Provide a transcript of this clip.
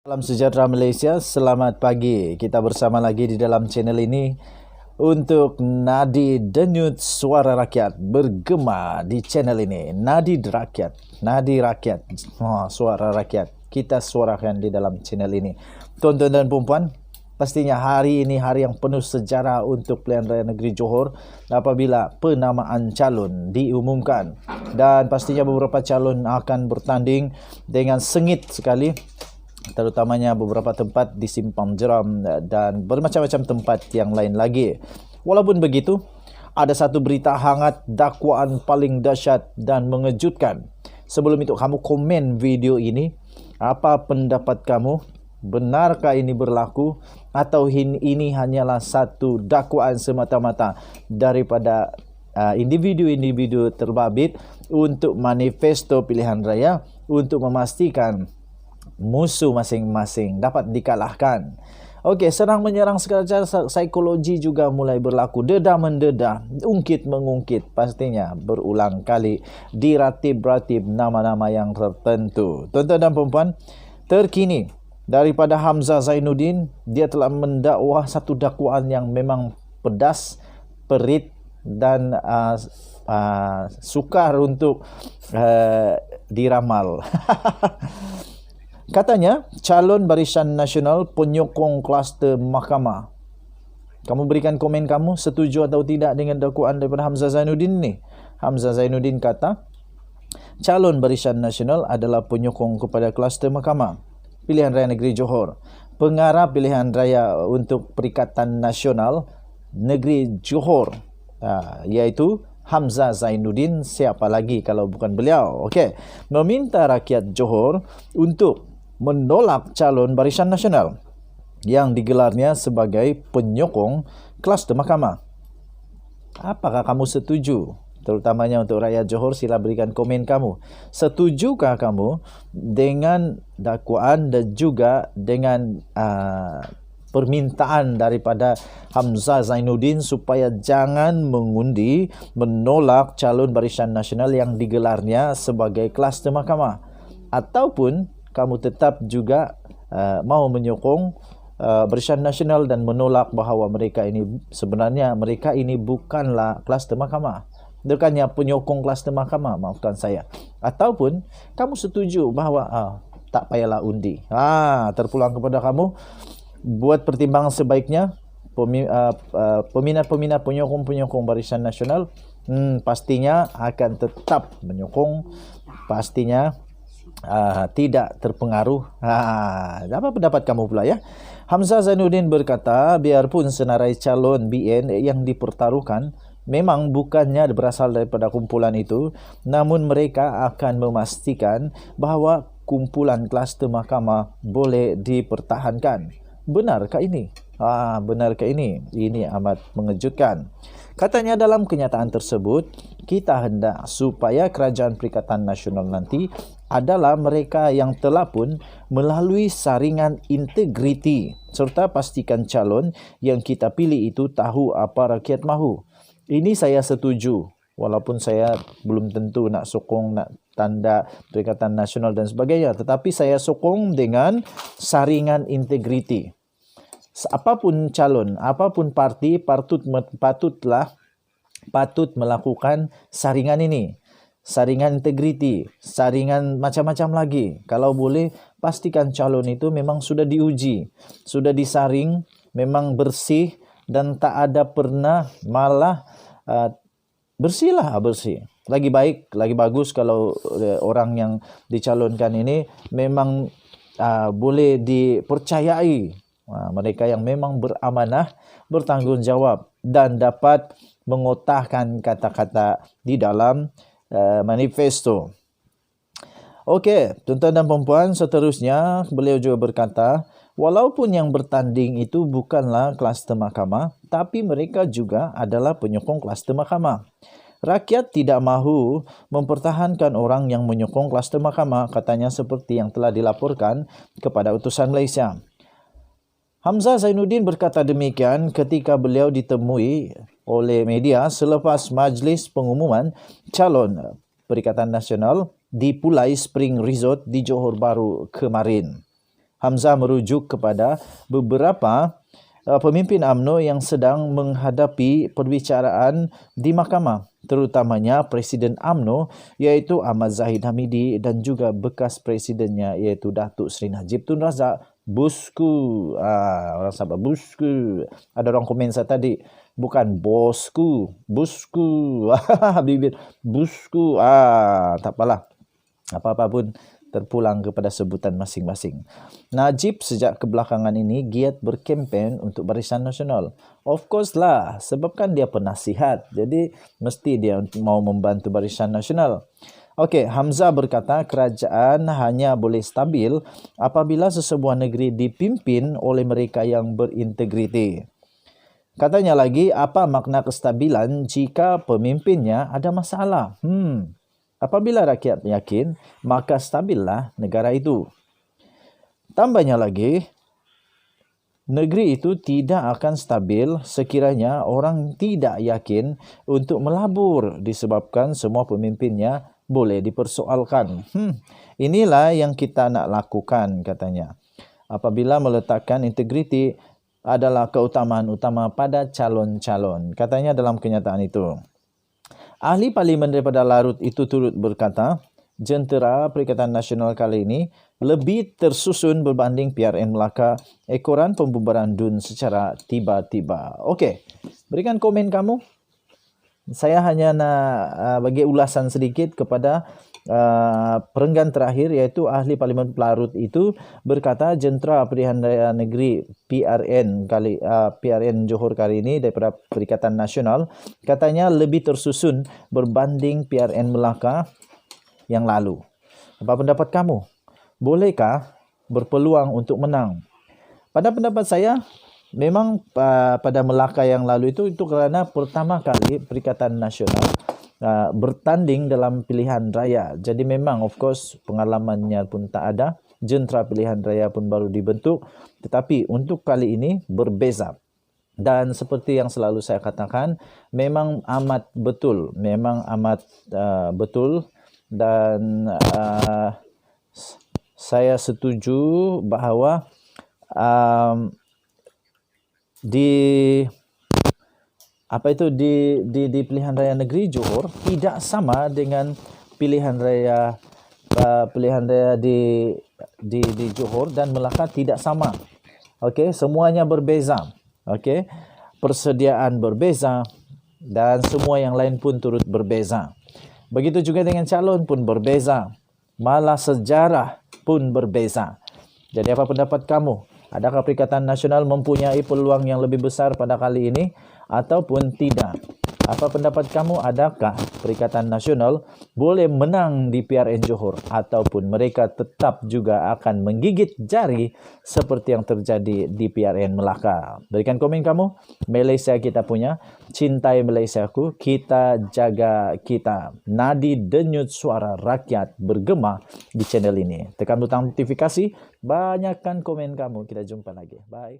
Salam sejahtera Malaysia, selamat pagi. Kita bersama lagi di dalam channel ini untuk Nadi Denyut Suara Rakyat bergema di channel ini. Nadi Rakyat, Nadi Rakyat, Suara Rakyat. Kita suarakan di dalam channel ini. Tuan-tuan dan puan-puan, pastinya hari ini hari yang penuh sejarah untuk Pilihan Raya Negeri Johor apabila penamaan calon diumumkan. Dan pastinya beberapa calon akan bertanding dengan sengit sekali, terutamanya beberapa tempat di Simpang Jeram dan bermacam-macam tempat yang lain lagi. Walaupun begitu, ada satu berita hangat dakwaan paling dahsyat dan mengejutkan. Sebelum itu, kamu komen video ini. Apa pendapat kamu? Benarkah ini berlaku? Atau ini hanyalah satu dakwaan semata-mata daripada individu-individu terbabit untuk manifesto pilihan raya untuk memastikan musuh masing-masing dapat dikalahkan. Okey, serang menyerang secara psikologi juga mulai berlaku. Dedah-mendedah, ungkit-mengungkit, pastinya berulang kali diratib-ratib nama-nama yang tertentu. Tuan-tuan dan puan-puan, terkini daripada Hamzah Zainuddin, dia telah mendakwa satu dakwaan yang memang pedas, perit dan sukar untuk diramal. Katanya, calon Barisan Nasional penyokong kluster mahkamah. Kamu berikan komen kamu setuju atau tidak dengan dakwaan daripada Hamzah Zainuddin ni. Hamzah Zainuddin kata, calon Barisan Nasional adalah penyokong kepada kluster mahkamah Pilihan Raya Negeri Johor. Pengarah pilihan raya untuk Perikatan Nasional Negeri Johor, iaitu Hamzah Zainuddin, siapa lagi kalau bukan beliau. Okey, meminta rakyat Johor untuk menolak calon Barisan Nasional yang digelarnya sebagai penyokong kluster mahkamah. Apakah kamu setuju? Terutamanya untuk rakyat Johor, sila berikan komen kamu. Setujukah kamu dengan dakwaan dan juga dengan permintaan daripada Hamzah Zainuddin supaya jangan mengundi menolak calon Barisan Nasional yang digelarnya sebagai kluster mahkamah? Ataupun kamu tetap juga mau menyokong Barisan Nasional dan menolak bahawa mereka ini sebenarnya mereka ini bukanlah kluster mahkamah, bukannya penyokong kluster mahkamah, maafkan saya. Ataupun kamu setuju bahawa tak payahlah undi. Terpulang kepada kamu. Buat pertimbangan sebaiknya. Peminat-peminat penyokong-penyokong Barisan Nasional pastinya akan tetap menyokong, pastinya tidak terpengaruh. Apa pendapat kamu pula ya? Hamzah Zainuddin berkata, biarpun senarai calon BN yang dipertaruhkan memang bukannya berasal daripada kumpulan itu, namun mereka akan memastikan bahawa kumpulan kluster mahkamah boleh dipertahankan. Benarkah ini? Benarkah ini? Ini amat mengejutkan. Katanya dalam kenyataan tersebut, kita hendak supaya Kerajaan Perikatan Nasional nanti adalah mereka yang telah pun melalui saringan integriti serta pastikan calon yang kita pilih itu tahu apa rakyat mahu. Ini saya setuju, walaupun saya belum tentu nak sokong, nak tanda Perikatan Nasional dan sebagainya, tetapi saya sokong dengan saringan integriti. Apapun calon, apapun parti, patut melakukan saringan ini. Saringan integriti, saringan macam-macam lagi. Kalau boleh, pastikan calon itu memang sudah diuji, sudah disaring, memang bersih dan tak ada pernah malah bersih. Lagi baik, lagi bagus kalau orang yang dicalonkan ini memang boleh dipercayai. Mereka yang memang beramanah, bertanggungjawab dan dapat mengotahkan kata-kata di dalam manifesto. Okey, tuan-tuan dan puan-puan, seterusnya beliau juga berkata, walaupun yang bertanding itu bukanlah kluster mahkamah, tapi mereka juga adalah penyokong kluster mahkamah. Rakyat tidak mahu mempertahankan orang yang menyokong kluster mahkamah, katanya seperti yang telah dilaporkan kepada utusan Malaysia. Hamzah Zainuddin berkata demikian ketika beliau ditemui oleh media selepas majlis pengumuman calon Perikatan Nasional di Pulai Spring Resort di Johor Bahru kemarin. Hamzah merujuk kepada beberapa pemimpin UMNO yang sedang menghadapi perbicaraan di mahkamah, terutamanya Presiden UMNO iaitu Ahmad Zahid Hamidi dan juga bekas presidennya iaitu Datuk Seri Najib Tun Razak. Bosku, orang Sabah, bosku. Ada orang komen saya tadi, bukan bosku, bosku, bibir, bosku. Tak apalah, apa-apa pun terpulang kepada sebutan masing-masing. Najib sejak kebelakangan ini giat berkempen untuk Barisan Nasional. Of course lah, sebab kan dia penasihat. Jadi mesti dia mau membantu Barisan Nasional. Okey, Hamzah berkata kerajaan hanya boleh stabil apabila sesebuah negeri dipimpin oleh mereka yang berintegriti. Katanya lagi, apa makna kestabilan jika pemimpinnya ada masalah? Apabila rakyat yakin, maka stabillah negara itu. Tambahnya lagi, negeri itu tidak akan stabil sekiranya orang tidak yakin untuk melabur disebabkan semua pemimpinnya boleh dipersoalkan. Inilah yang kita nak lakukan, katanya. Apabila meletakkan integriti adalah keutamaan utama pada calon-calon, katanya dalam kenyataan itu. Ahli Parlimen daripada Larut itu turut berkata, jentera Perikatan Nasional kali ini lebih tersusun berbanding PRN Melaka, ekoran pembubaran DUN secara tiba-tiba. Okey, berikan komen kamu. Saya hanya nak bagi ulasan sedikit kepada perenggan terakhir, iaitu Ahli Parlimen Larut itu berkata jentera Pilihan Raya Negeri PRN Johor kali ini daripada Perikatan Nasional katanya lebih tersusun berbanding PRN Melaka yang lalu. Apa pendapat kamu? Bolehkah berpeluang untuk menang? Pada pendapat saya, memang pada Melaka yang lalu itu kerana pertama kali Perikatan Nasional bertanding dalam pilihan raya. Jadi memang of course pengalamannya pun tak ada. Jentera pilihan raya pun baru dibentuk. Tetapi untuk kali ini berbeza. Dan seperti yang selalu saya katakan, memang amat betul. Memang amat betul. Dan saya setuju bahawa di pilihan raya negeri Johor tidak sama dengan pilihan raya di Johor dan Melaka, tidak sama. Okey, semuanya berbeza. Okey, persediaan berbeza dan semua yang lain pun turut berbeza. Begitu juga dengan calon pun berbeza. Malah sejarah pun berbeza. Jadi apa pendapat kamu? Adakah Perikatan Nasional mempunyai peluang yang lebih besar pada kali ini ataupun tidak? Apa pendapat kamu? Adakah Perikatan Nasional boleh menang di PRN Johor ataupun mereka tetap juga akan menggigit jari seperti yang terjadi di PRN Melaka? Berikan komen kamu. Malaysia kita punya. Cintai Malaysiaku. Kita jaga kita. Nadi denyut suara rakyat bergema di channel ini. Tekan butang notifikasi. Banyakkan komen kamu. Kita jumpa lagi. Bye.